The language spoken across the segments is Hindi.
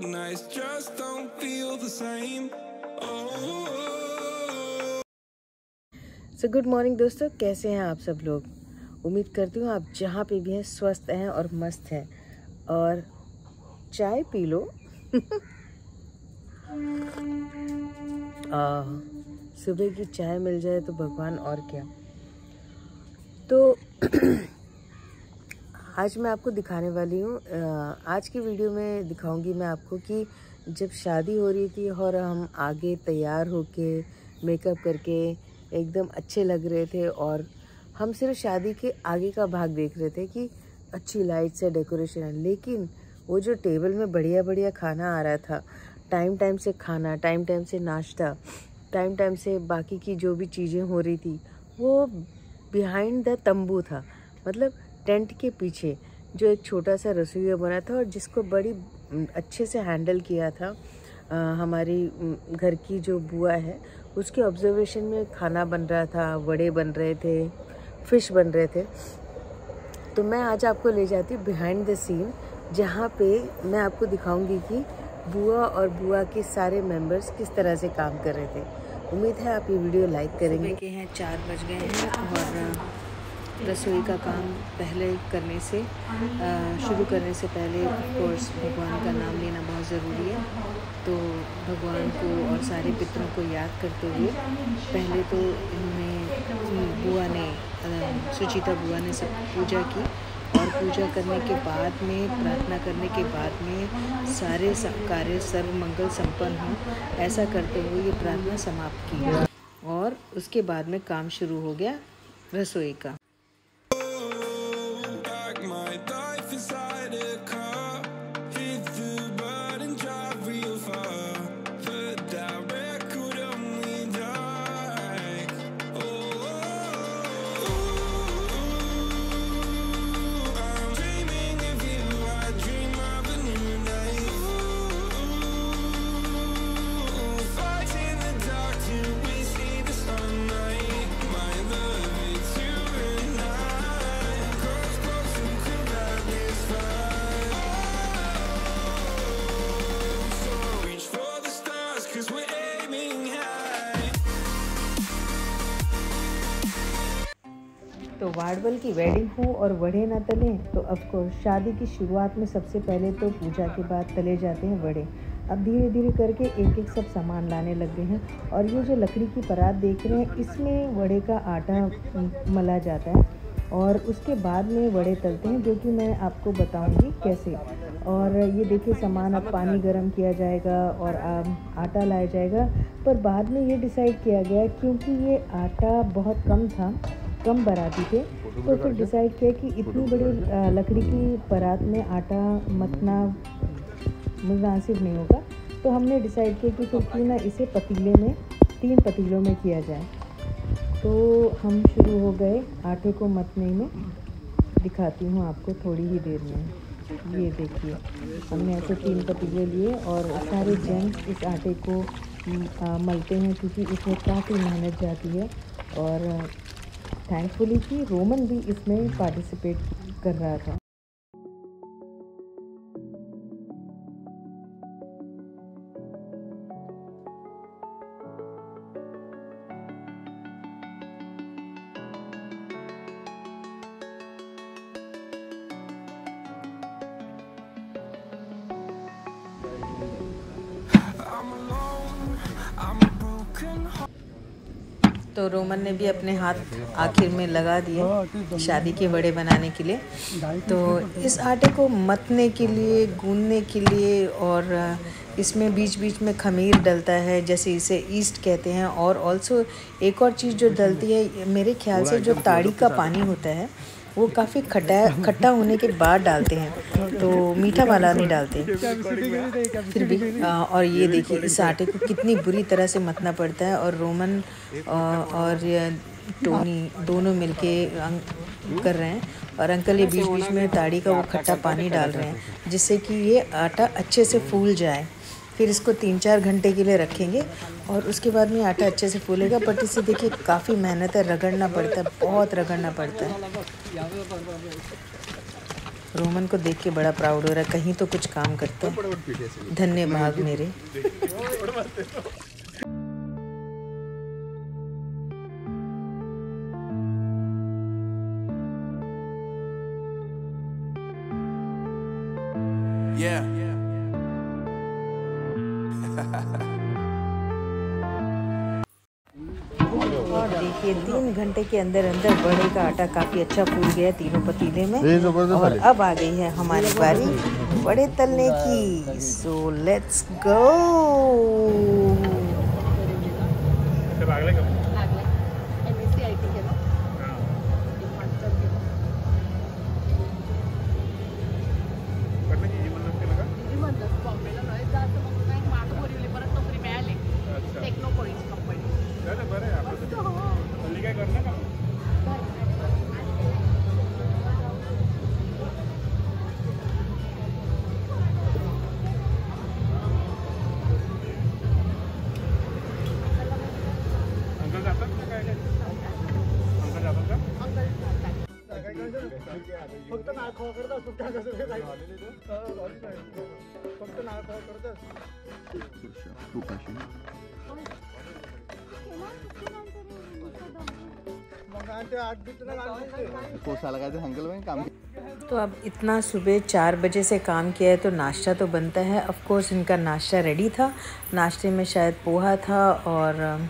nights just don't feel the same. So good morning दोस्तों, कैसे हैं आप सब लोग। उम्मीद करती हूँ आप जहाँ पे भी हैं स्वस्थ हैं और मस्त हैं। और चाय पी लो। सुबह की चाय मिल जाए तो भगवान, और क्या। तो आज मैं आपको दिखाने वाली हूँ, आज की वीडियो में दिखाऊंगी मैं आपको कि जब शादी हो रही थी और हम आगे तैयार होके मेकअप करके एकदम अच्छे लग रहे थे, और हम सिर्फ शादी के आगे का भाग देख रहे थे कि अच्छी लाइट्स है, डेकोरेशन है, लेकिन वो जो टेबल में बढ़िया बढ़िया खाना आ रहा था, टाइम टाइम से खाना, टाइम टाइम से नाश्ता, टाइम टाइम से बाकी की जो भी चीज़ें हो रही थी, वो बिहाइंड द तंबू था। मतलब टेंट के पीछे जो एक छोटा सा रसोईया बना था और जिसको बड़ी अच्छे से हैंडल किया था हमारी घर की जो बुआ है, उसके ऑब्जर्वेशन में खाना बन रहा था, वड़े बन रहे थे, फिश बन रहे थे। तो मैं आज आपको ले जाती हूँ बिहाइंड द सीन, जहाँ पे मैं आपको दिखाऊंगी कि बुआ और बुआ के सारे मेंबर्स किस तरह से काम कर रहे थे। उम्मीद है आप ये वीडियो लाइक करेंगे। सुबह के हैं 4 बज गए हैं और रसोई का काम पहले करने से शुरू करने से पहले ऑफकोर्स भगवान का नाम लेना बहुत ज़रूरी है। तो भगवान को और सारे पितरों को याद करते हुए पहले तो इनमें बुआ ने, सुचिता बुआ ने सब पूजा की, और पूजा करने के बाद में, प्रार्थना करने के बाद में सारे कार्य सर्व मंगल संपन्न हों, ऐसा करते हुए ये प्रार्थना समाप्त की और उसके बाद में काम शुरू हो गया रसोई का। तो वाडवल की वेडिंग हो और वड़े ना तलें, तो ऑफकोर्स शादी की शुरुआत में सबसे पहले तो पूजा के बाद तले जाते हैं वड़े। अब धीरे धीरे करके एक एक सब सामान लाने लग गए हैं, और ये जो लकड़ी की परात देख रहे हैं, इसमें वड़े का आटा मला जाता है और उसके बाद में वड़े तलते हैं, जो कि मैं आपको बताऊंगी कैसे। और ये देखिए सामान, अब पानी गर्म किया जाएगा और आटा लाया जाएगा। पर बाद में ये डिसाइड किया गया, क्योंकि ये आटा बहुत कम था, कम बाराती थे, तो फिर डिसाइड किया कि इतनी बड़ी लकड़ी की परात में आटा मतना मुनासिब नहीं होगा। तो हमने डिसाइड किया कि फिर क्यों ना इसे पतीले में, 3 पतीलों में किया जाए। तो हम शुरू हो गए आटे को मतने में। दिखाती हूँ आपको थोड़ी ही देर में। ये देखिए, हमने ऐसे 3 पतीले लिए और सारे जेंट्स इस आटे को मलते हैं, क्योंकि इसमें काफ़ी मेहनत जाती है। और थैंकफुली कि रोमन भी इसमें पार्टिसिपेट कर रहा था। तो रोमन ने भी अपने हाथ आखिर में लगा दिए शादी के वड़े बनाने के लिए। तो इस आटे को मतने के लिए, गूंदने के लिए, और इसमें बीच बीच में खमीर डलता है, जैसे इसे ईस्ट कहते हैं। और ऑल्सो एक और चीज़ जो डलती है, मेरे ख्याल से जो ताड़ी का पानी होता है, वो काफ़ी खट्टा होने के बाद डालते हैं, तो मीठा वाला नहीं डालते फिर भी। और ये देखिए इस आटे को कितनी बुरी तरह से मतना पड़ता है, और रोमन और टोनी दोनों मिलके कर रहे हैं, और अंकल ये बीच बीच में ताड़ी का वो खट्टा पानी डाल रहे हैं, जिससे कि ये आटा अच्छे से फूल जाए। फिर इसको 3-4 घंटे के लिए रखेंगे और उसके बाद में आटा अच्छे से फूलेगा। बट इसे देखिए काफ़ी मेहनत है, रगड़ना पड़ता है, बहुत रगड़ना पड़ता है। रोमन को देख के बड़ा प्राउड हो रहा है, कहीं तो कुछ काम करता है। धन्यवाद मेरे। और देखिए 3 घंटे के अंदर अंदर बड़े का आटा काफ़ी अच्छा फूल गया तीनों पतीले में। और अब आ गई है हमारी बारी बड़े तलने की। So let's go. तो अब इतना सुबह 4 बजे से काम किया है तो नाश्ता तो बनता है। ऑफ कोर्स इनका नाश्ता रेडी था। नाश्ते में शायद पोहा था और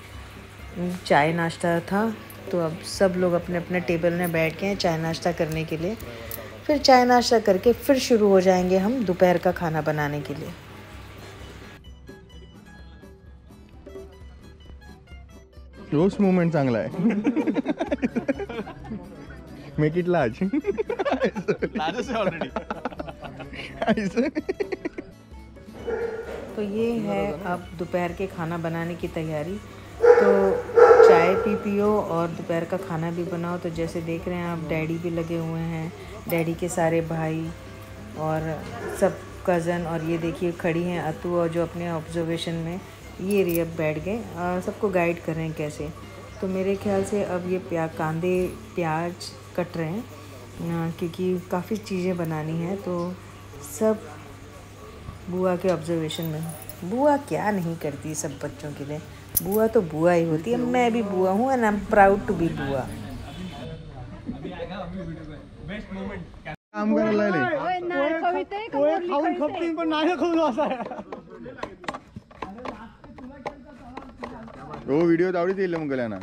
चाय नाश्ता था। तो अब सब लोग अपने अपने टेबल में बैठ गए हैं चाय नाश्ता करने के लिए। फिर चाय नाश्ता करके फिर शुरू हो जाएंगे हम दोपहर का खाना बनाने के लिए। रोस्ट मूवमेंट चांगला आहे। Make it large. लार्ज है ऑलरेडी। तो ये है अब दोपहर के खाना बनाने की तैयारी। तो चाय पियो और दोपहर का खाना भी बनाओ। तो जैसे देख रहे हैं आप डैडी भी लगे हुए हैं, डैडी के सारे भाई और सब कज़न। और ये देखिए खड़ी हैं अतु और जो अपने ऑब्जर्वेशन में ये रियब बैठ गए और सबको गाइड कर रहे हैं कैसे। तो मेरे ख्याल से अब ये प्याज कट रहे हैं क्योंकि काफ़ी चीज़ें बनानी हैं। तो सब बुआ के ऑब्जर्वेशन में। बुआ क्या नहीं करती सब बच्चों के लिए। बुआ तो बुआ ही होती है। मैं भी बुआ हूँ and I am proud to be bua. काम करायला व्हिडिओ आवडीत येईल मग गेल्या ना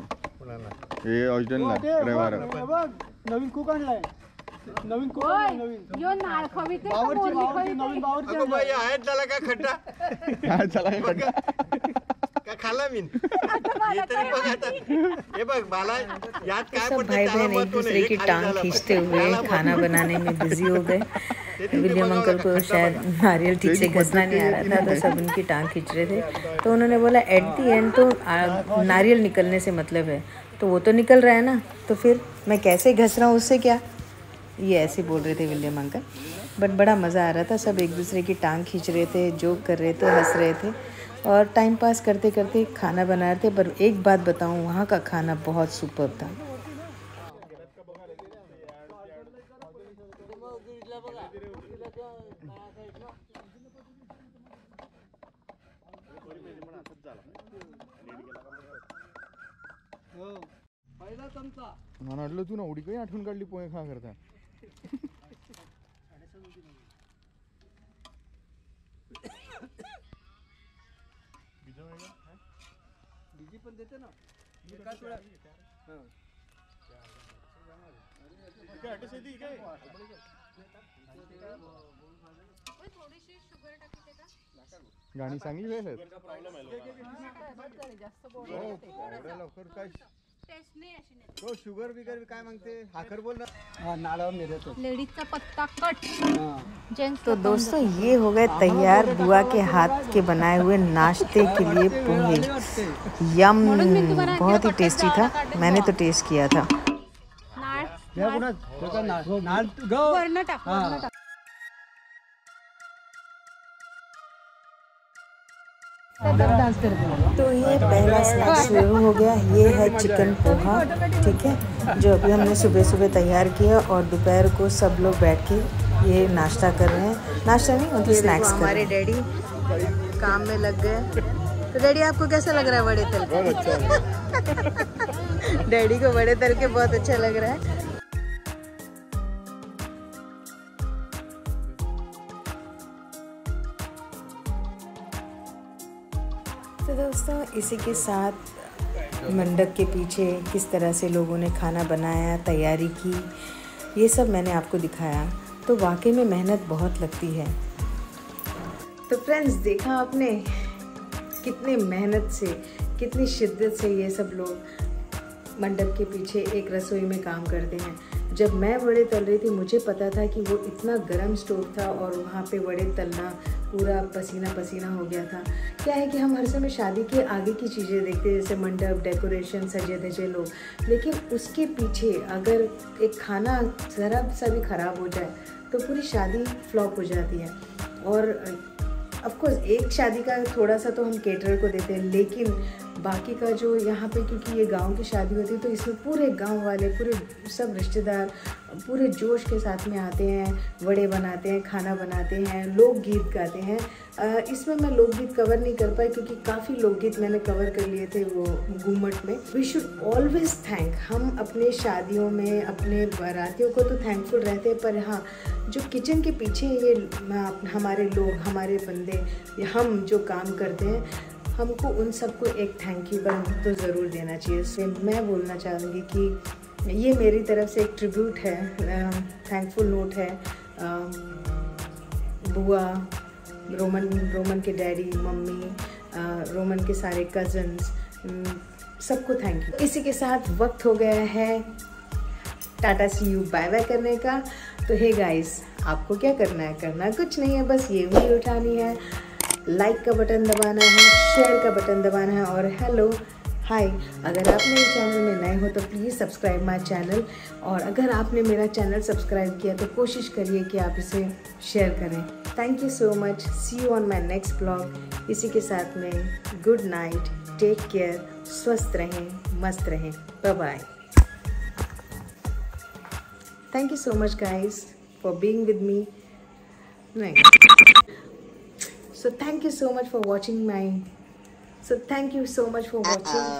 हे ऑरिजिनल रविवार नवीन कुक आणलाय नवीन कुक नवीन यो नाळ खवीते बावरची नवीन बावरची अगं बाई आहे त्याला काय खड्डा काय चला खड्डा काय खाल्ला मी ये तरी बघ आता हे बघ मला यात काय सब भाई बहन एक दूसरे की टांग खींचते हुए खाना बनाने में बिजी हो गए। विलियम अंकल को शायद नारियल ठीक से घसना नहीं आ रहा था तो सब उनकी टांग खींच रहे थे। तो उन्होंने बोला एट दी एंड तो नारियल निकलने से मतलब है। तो वो तो निकल रहा है ना, तो फिर मैं कैसे घस रहा हूँ उससे क्या, ये ऐसे बोल रहे थे विलियम अंकल। बट बड़ा मज़ा आ रहा था। सब एक दूसरे की टांग खींच रहे थे, जोक कर रहे थे, हंस रहे थे और टाइम पास करते करते खाना बना रहे थे। पर एक बात बताऊँ, वहाँ का खाना बहुत सुपर्ब था। मला वाटलं तू ना उडी काही आठवण काढली पोहे खा करता। बीजी पण देते ना काय थोडा क्या हटे से दी काय थोडीशी शुगर टाकी देता गाणी सांगली वेळ प्रॉब्लेम आहे जास्त एवढ्या लवकर काय टेस्ट नाही अशी नाही तो शुगर बिगर काय मागते हाकर बोल ना हां नाळावर नाही देतो लेडीजचा पत्ता कट जेंट्स। तो दोस्तों ये हो गए तैयार बुआ के हाथ के बनाए हुए नाश्ते के लिए पोहे। यम, बहुत ही टेस्टी था। मैंने तो टेस्ट किया था। तो ये पहला स्नैक शुरू हो गया। ये है चिकन पोहा, ठीक है, जो अभी हमने सुबह सुबह तैयार किया और दोपहर को सब लोग बैठ के ये नाश्ता कर रहे हैं, नाश्ता नहीं मतलब स्नैक्स। हमारे डैडी काम में लग गए। तो डैडी आपको कैसा लग रहा है वड़े तल के? बहुत अच्छा। डैडी को वड़े तल के बहुत अच्छा लग रहा है। तो दोस्तों इसी के साथ मंडप के पीछे किस तरह से लोगों ने खाना बनाया, तैयारी की, ये सब मैंने आपको दिखाया। तो वाकई में मेहनत बहुत लगती है। तो फ्रेंड्स देखा आपने कितनी मेहनत से, कितनी शिद्दत से ये सब लोग मंडप के पीछे एक रसोई में काम करते हैं। जब मैं वड़े तल रही थी मुझे पता था कि वो इतना गर्म स्टोव था और वहाँ पे वड़े तलना पूरा पसीना पसीना हो गया था। क्या है कि हम हर समय शादी के आगे की चीज़ें देखते हैं, जैसे मंडप, डेकोरेशन, सजे धजे लोग, लेकिन उसके पीछे अगर एक खाना ज़रा सा भी ख़राब हो जाए तो पूरी शादी फ्लॉप हो जाती है। और ऑफकोर्स एक शादी का थोड़ा सा तो हम केटरर को देते हैं, लेकिन बाकी का जो यहाँ पे, क्योंकि ये गांव की शादी होती है तो इसमें पूरे गांव वाले, पूरे सब रिश्तेदार पूरे जोश के साथ में आते हैं, वड़े बनाते हैं, खाना बनाते हैं, लोकगीत गाते हैं। इसमें मैं लोकगीत कवर नहीं कर पाई क्योंकि काफ़ी लोकगीत मैंने कवर कर लिए थे वो घूमट में। वी शुड ऑलवेज थैंक, हम अपने शादियों में अपने बारातियों को तो थैंकफुल रहते हैं, पर हाँ जो किचन के पीछे ये हमारे लोग, हमारे बंदे, हम जो काम करते हैं, हमको उन सबको एक थैंक यू तो ज़रूर देना चाहिए। इससे मैं बोलना चाहूँगी कि ये मेरी तरफ से एक ट्रिब्यूट है, थैंकफुल नोट है। बुआ, रोमन के डैडी, मम्मी, रोमन के सारे कज़न्स, सबको थैंक यू। इसी के साथ वक्त हो गया है टाटा सी यू बाय बाय करने का। तो हे गाइस, आपको क्या करना है? करना कुछ नहीं है, बस ये उंगली उठानी है, लाइक का बटन दबाना है, शेयर का बटन दबाना है और हेलो हाय। अगर आप मेरे चैनल में नए हो तो प्लीज़ सब्सक्राइब माय चैनल, और अगर आपने मेरा चैनल सब्सक्राइब किया तो कोशिश करिए कि आप इसे शेयर करें। Thank you so much, see you on my next blog. इसी के साथ में गुड नाइट, टेक केयर, स्वस्थ रहें, मस्त रहें, bye bye. Thank you so much guys for being with me. So thank you so much for watching my. So thank you so much for watching.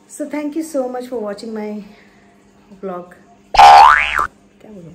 So thank you so much for watching my vlog. क्या बोलूं?